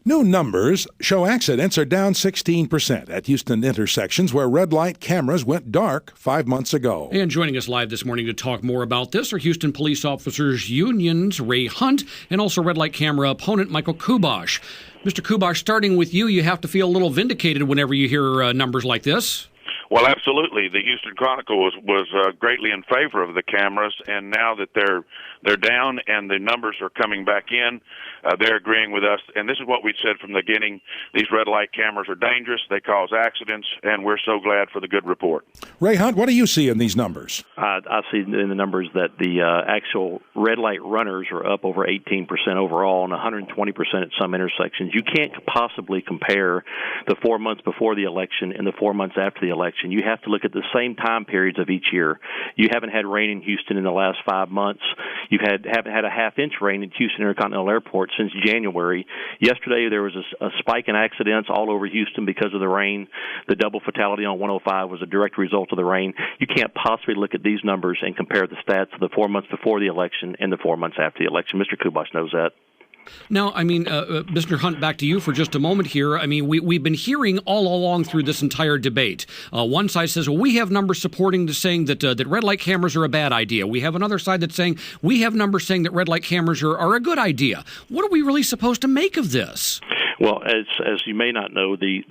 New numbers show accidents are down 16% at Houston intersections where red light cameras went dark 5 months ago. And joining us live this morning to talk more about this are Houston Police Officers Union's Ray Hunt and also red light camera opponent Michael Kubosh. Mr. Kubosh, starting with you, you have to feel a little vindicated whenever you hear numbers like this. Well, absolutely. The Houston Chronicle was greatly in favor of the cameras, and now that they're down and the numbers are coming back in, they're agreeing with us. And this is what we said from the beginning: these red light cameras are dangerous, they cause accidents, and we're so glad for the good report. Ray Hunt, what do you see in these numbers? I see in the numbers that the actual red light runners are up over 18% overall and 120% at some intersections. You can't possibly compare the 4 months before the election and the 4 months after the election. You have to look at the same time periods of each year. You haven't had rain in Houston in the last 5 months. You haven't had a half-inch rain in Houston Intercontinental Airport since January. Yesterday there was a spike in accidents all over Houston because of the rain. The double fatality on 105 was a direct result of the rain. You can't possibly look at these numbers and compare the stats of the 4 months before the election and the 4 months after the election. Mr. Kubosh knows that. Now, Mr. Hunt, back to you for just a moment here. We've been hearing all along through this entire debate. One side says, well, we have numbers supporting saying that red light cameras are a bad idea. We have another side that's saying we have numbers saying that red light cameras are a good idea. What are we really supposed to make of this? Well, as you may not know, the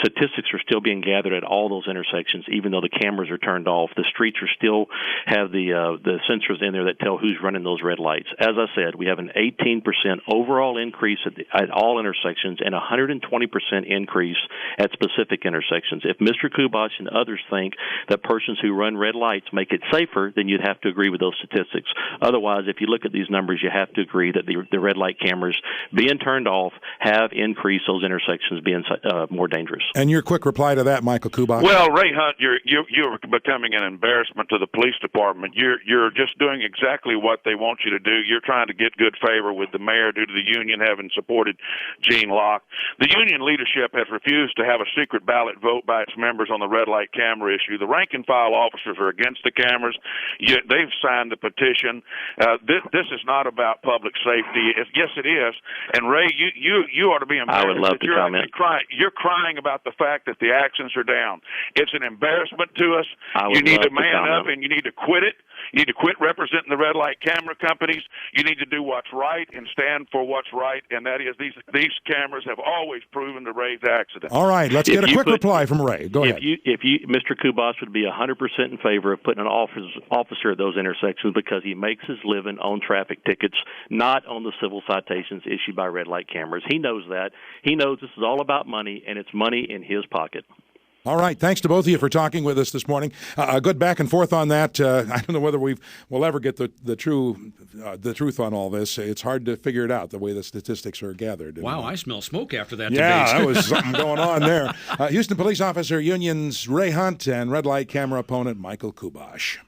statistics are still being gathered at all those intersections, even though the cameras are turned off. The streets are still have the sensors in there that tell who's running those red lights. As I said, we have an 18% overall increase at all intersections and a 120% increase at specific intersections. If Mr. Kubosh and others think that persons who run red lights make it safer, then you'd have to agree with those statistics. Otherwise, if you look at these numbers, you have to agree that the red light cameras being turned off have increased those intersections being more dangerous. And your quick reply to that, Michael Kubosh? Well, Ray Hunt, you're becoming an embarrassment to the police department. You're just doing exactly what they want you to do. You're trying to get good favor with the mayor due to the union having supported Gene Locke. The union leadership has refused to have a secret ballot vote by its members on the red light camera issue. The rank and file officers are against the cameras. They've signed the petition. This is not about public safety. Yes, it is. And Ray, you ought to be embarrassed. I would love to comment. You're crying about the fact that the actions are down. It's an embarrassment to us. You need to man up and you need to quit it. You need to quit representing the red light camera companies. You need to do what's right and stand for what's right, and that is these cameras have always proven to raise accidents. All right, let's get a quick reply from Ray. Go ahead. If Mr. Kubosh would be 100% in favor of putting an officer at those intersections because he makes his living on traffic tickets, not on the civil citations issued by red light cameras. He knows that. He knows this is all about money, and it's money in his pocket. All right. Thanks to both of you for talking with us this morning. A good back and forth on that. I don't know whether we'll ever get the truth on all this. It's hard to figure it out the way the statistics are gathered. Wow, I smell smoke after that debate. Yeah, that was something going on there. Houston Police Officer Union's Ray Hunt and red light camera opponent Michael Kubosh.